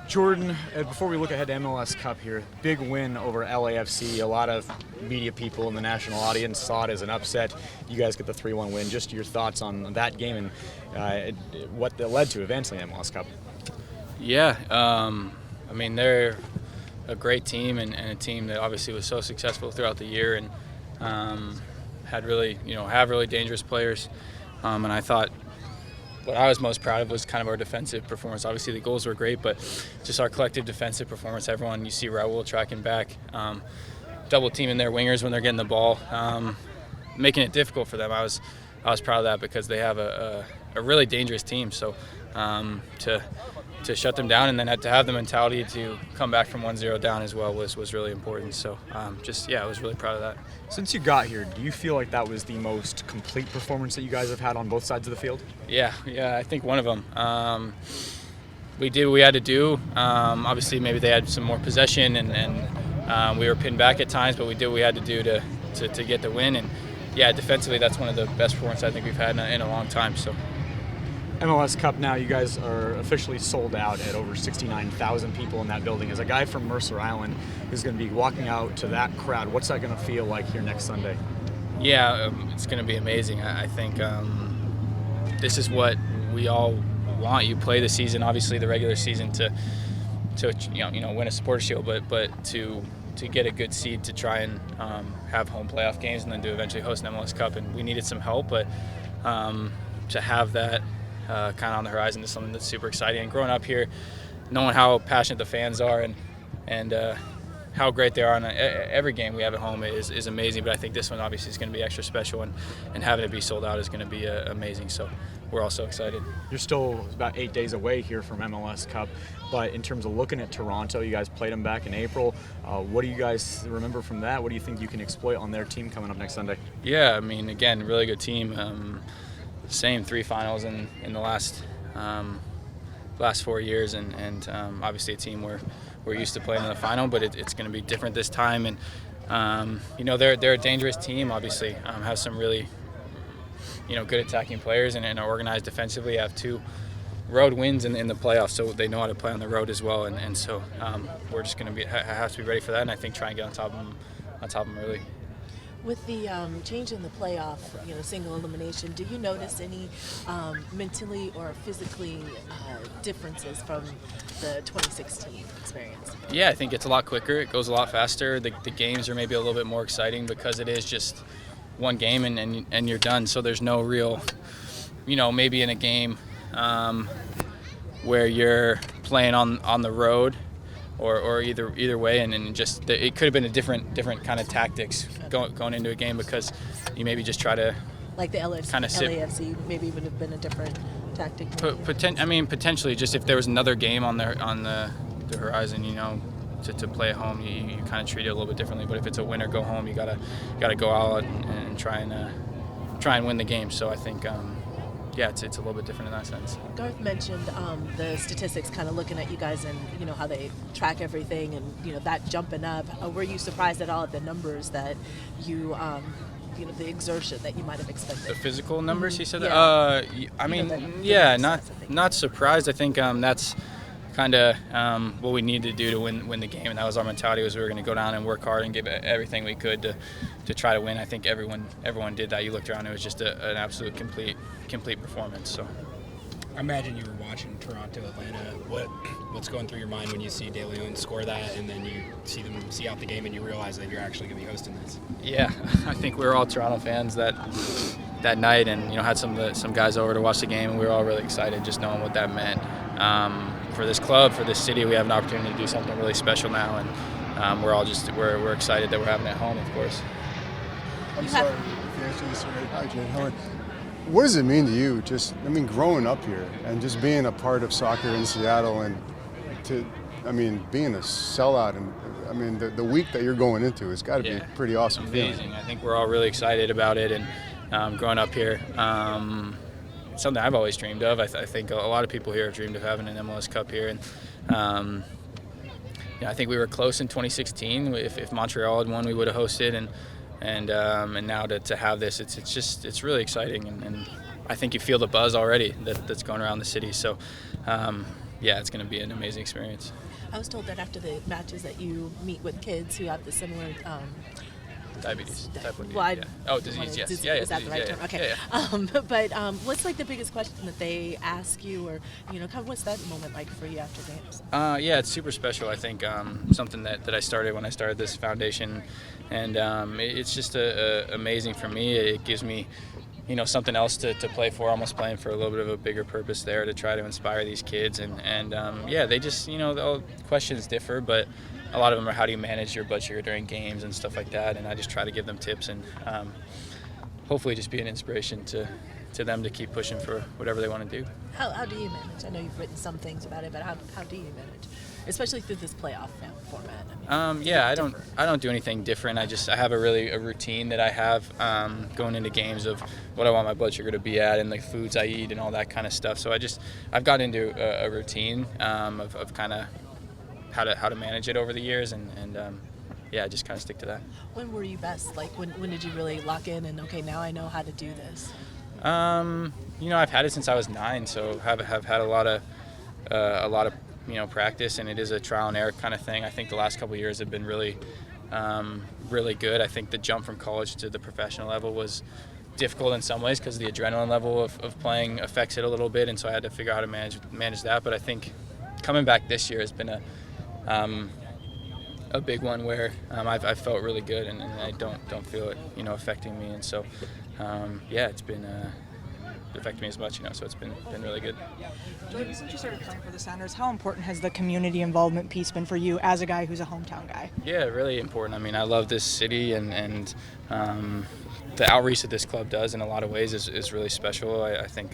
Jordan, before we look ahead to MLS Cup here, big win over LAFC. A lot of media people in the national audience saw it as an upset. You guys get the 3-1 win. Just your thoughts on that game and what that led to eventually in MLS Cup. Yeah, I mean, they're a great team and a team that obviously was so successful throughout the year and have really dangerous players. And I thought what I was most proud of was kind of our defensive performance. Obviously, the goals were great, but just our collective defensive performance. Everyone, you see Raul tracking back, double teaming their wingers when they're getting the ball, making it difficult for them. I was proud of that because they have a really dangerous team. So to shut them down and then to have the mentality to come back from 1-0 down as well was really important. So I was really proud of that. Since you got here, do you feel like that was the most complete performance that you guys have had on both sides of the field? Yeah, I think one of them. We did what we had to do. Obviously, maybe they had some more possession and we were pinned back at times, but we did what we had to do to get the win. And yeah, defensively, that's one of the best performances I think we've had in a long time. So. MLS Cup now, you guys are officially sold out at over 69,000 people in that building. As a guy from Mercer Island who's going to be walking out to that crowd, what's that going to feel like here next Sunday? Yeah, it's going to be amazing. I think this is what we all want. You play the season, obviously the regular season, to win a supporter shield, but to get a good seed to try and have home playoff games and then to eventually host an MLS Cup. And we needed some help, but to have that kind of on the horizon is something that's super exciting. And growing up here, knowing how passionate the fans are and how great they are on every game we have at home is amazing. But I think this one obviously is going to be extra special, and having it be sold out is going to be amazing. So we're all so excited. You're still about 8 days away here from MLS Cup, but in terms of looking at Toronto, you guys played them back in April. What do you guys remember from that? What do you think you can exploit on their team coming up next Sunday? Yeah, I mean, again, really good team. Same 3 finals in the last 4 years, and obviously a team we're used to playing in the final, but it's going to be different this time. And they're a dangerous team. Obviously, have some really good attacking players and are organized defensively. Have 2 road wins in the playoffs, so they know how to play on the road as well. And so we're just going to have to be ready for that, and I think try and get on top of them early. With the change in the playoff, single elimination, do you notice any mentally or physically differences from the 2016 experience? Yeah, I think it's a lot quicker. It goes a lot faster. The games are maybe a little bit more exciting because it is just one game and you're done. So there's no real, maybe in a game where you're playing on the road, or either way, and just it could have been a different kind of tactics going into a game because you maybe just try to like the LAFC maybe would have been a different tactic. Potentially, just if there was another game on the horizon, to play at home, you kind of treat it a little bit differently. But if it's a win or go home, you gotta go out and try and win the game. So I think. It's a little bit different in that sense. Garth mentioned the statistics, kind of looking at you guys and how they track everything and that jumping up. Were you surprised at all at the numbers that you the exertion that you might have expected? The physical numbers, he said. Yeah. Not surprised. I think that's kind of what we needed to do to win the game, and that was our mentality. Was we were going to go down and work hard and give everything we could to try to win. I think everyone did that. You looked around; it was just an absolute complete performance. So, I imagine you were watching Toronto, Atlanta. What's going through your mind when you see De Leon score that, and then you see them see out the game, and you realize that you're actually going to be hosting this? Yeah, I think we were all Toronto fans that night, and had some guys over to watch the game, and we were all really excited, just knowing what that meant. For this club, for this city, we have an opportunity to do something really special now, and we're excited that we're having it at home, of course. I'm sorry if you answer this already. Hi, Jane. How are you? What does it mean to you, growing up here and just being a part of soccer in Seattle and being a sellout and, the week that you're going into, it's got to be a pretty awesome amazing feeling. I think we're all really excited about it, and growing up here, something I've always dreamed of. I think a lot of people here have dreamed of having an MLS Cup here, and I think we were close in 2016. If Montreal had won, we would have hosted, and now to have this, it's really exciting, and I think you feel the buzz already that's going around the city. So yeah, it's going to be an amazing experience. I was told that after the matches that you meet with kids who have the similar Diabetes. Type 1 well, yeah. Oh, disease, yes. Disease, Yeah, is that disease, the right yeah, term? Okay. yeah. But what's like the biggest question that they ask you, or kind of what's that moment like for you after games? Yeah, it's super special. I think something that I started when I started this foundation, and it's just amazing for me. It gives me, something else to play for. Almost playing for a little bit of a bigger purpose there to try to inspire these kids, and yeah, they just the questions differ, but a lot of them are how do you manage your blood sugar during games and stuff like that, and I just try to give them tips and hopefully just be an inspiration to them to keep pushing for whatever they want to do. How do you manage? I know you've written some things about it, but how do you manage, especially through this playoff format? Yeah, I don't do anything different. I have a routine that I have going into games of what I want my blood sugar to be at and the foods I eat and all that kind of stuff. So I've got into a routine of kind of how to manage it over the years, and yeah, just kind of stick to that. When were you best? Like when did you really lock in and okay, now I know how to do this? I've had it since I was 9, so have had a lot of practice, and it is a trial and error kind of thing. I think the last couple of years have been really good. I think the jump from college to the professional level was difficult in some ways because the adrenaline level of playing affects it a little bit, and so I had to figure out how to manage that. But I think coming back this year has been a big one where I've felt really good, and I don't feel it affecting me, and so yeah, it's been affected me as much, so it's been really good. Jordan, since you started playing for the Sounders, how important has the community involvement piece been for you as a guy who's a hometown guy? Yeah, really important. I mean, I love this city, and the outreach that this club does in a lot of ways is really special. I think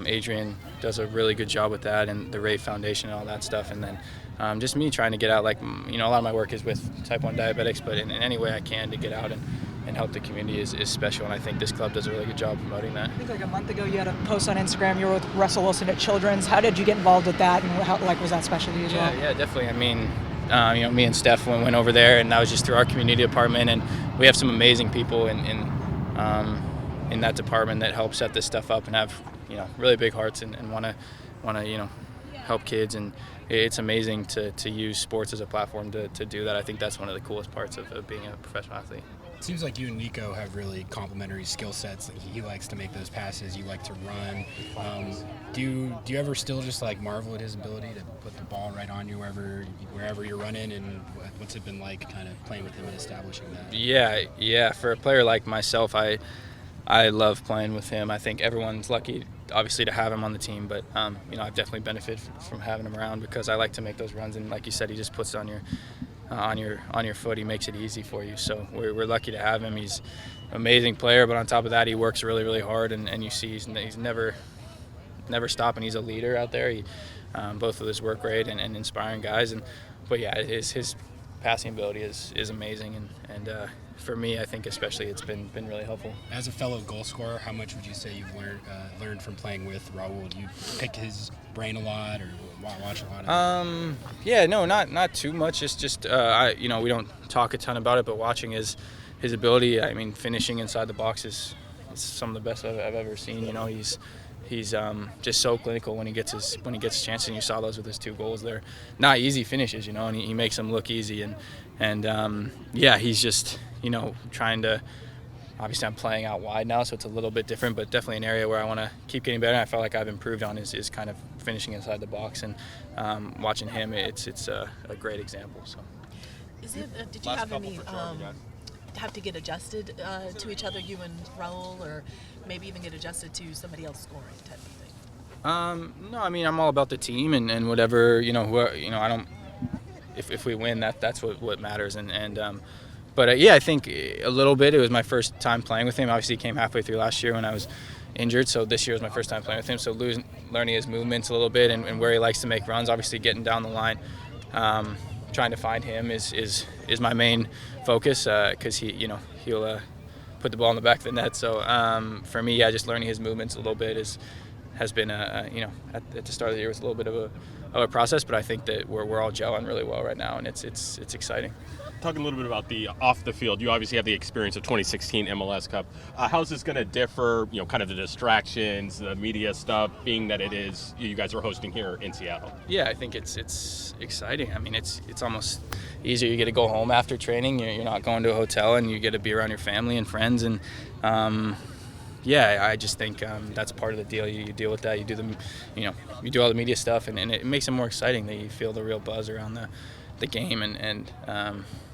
Adrian does a really good job with that, and the Ray Foundation and all that stuff, and then just me trying to get out, like, a lot of my work is with type 1 diabetics, but in any way I can to get out and help the community is special, and I think this club does a really good job promoting that. I think like a month ago you had a post on Instagram, you were with Russell Wilson at Children's. How did you get involved with that, and how was that special to you as well? Yeah, definitely. I mean, me and Steph went over there, and that was just through our community department, and we have some amazing people in that department that help set this stuff up and have really big hearts and want to help kids, and it's amazing to use sports as a platform to do that. I think that's one of the coolest parts of being a professional athlete. It seems like you and Nico have really complementary skill sets. Like he likes to make those passes, you like to run. Do you ever still just like marvel at his ability to put the ball right on you wherever you're running, and what's it been like kind of playing with him and establishing that? Yeah. For a player like myself, I love playing with him. I think everyone's lucky, obviously, to have him on the team, but I've definitely benefited from having him around because I like to make those runs, and like you said, he just puts it on your foot. He makes it easy for you. So we're lucky to have him. He's an amazing player, but on top of that, he works really, really hard, and you see he's never stopping. He's a leader out there. He both with his work rate and inspiring guys. But yeah, his passing ability is amazing, and for me, I think especially it's been really helpful. As a fellow goal scorer, how much would you say you've learned from playing with Raul? Do you pick his brain a lot, or watch a lot of Yeah, no, not too much. It's just we don't talk a ton about it, but watching his ability, I mean, finishing inside the box is some of the best I've ever seen. He's just so clinical when he gets a chance, and you saw those with his 2 goals. They're not easy finishes, and he makes them look easy, and yeah, he's just trying to. Obviously, I'm playing out wide now, so it's a little bit different, but definitely an area where I want to keep getting better. I felt like I've improved on is kind of finishing inside the box, and watching him, it's a great example. So, did you have any have to get adjusted to each other, you and Raul, or maybe even get adjusted to somebody else scoring type of thing? No, I mean, I'm all about the team and whatever I don't. If we win, that's what matters, But yeah, I think a little bit. It was my first time playing with him. Obviously, he came halfway through last year when I was injured, so this year was my first time playing with him. So learning his movements a little bit and where he likes to make runs. Obviously, getting down the line, trying to find him is my main focus because he'll put the ball in the back of the net. So for me, yeah, just learning his movements a little bit has been at the start of the year was a little bit of a process, but I think that we're all gelling really well right now, and it's exciting. Talking a little bit about the off the field, you obviously have the experience of 2016 MLS Cup. How's this going to differ? Kind of the distractions, the media stuff, being that it is you guys are hosting here in Seattle. Yeah, I think it's exciting. I mean, it's almost easier. You get to go home after training. You're not going to a hotel, and you get to be around your family and friends. And I just think that's part of the deal. You deal with that. You do you do all the media stuff, and it makes it more exciting. That you feel the real buzz around the game, and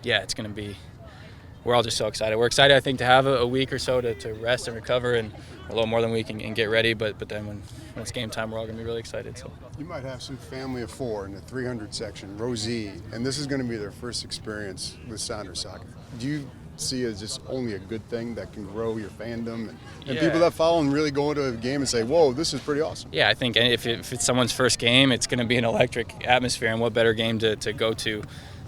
it's going to be. We're all just so excited. We're excited, I think, to have a week or so to rest and recover, and a little more than a week and get ready. But then when it's game time, we're all going to be really excited. So You might have some family of 4 in the 300 section, Rosie, and this is going to be their first experience with Sounders soccer. Do you see it as just only a good thing that can grow your fandom and people that follow and really go into a game and say, whoa, this is pretty awesome? Yeah, I think if it's someone's first game, it's going to be an electric atmosphere, and what better game to go to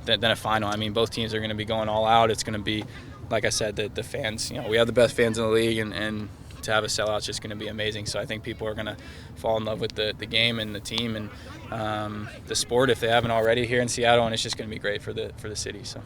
than a final. I mean, both teams are going to be going all out. It's going to be, like I said, the fans. We have the best fans in the league, and to have a sellout is just going to be amazing. So I think people are going to fall in love with the game and the team and the sport if they haven't already here in Seattle, and it's just going to be great for the city. So.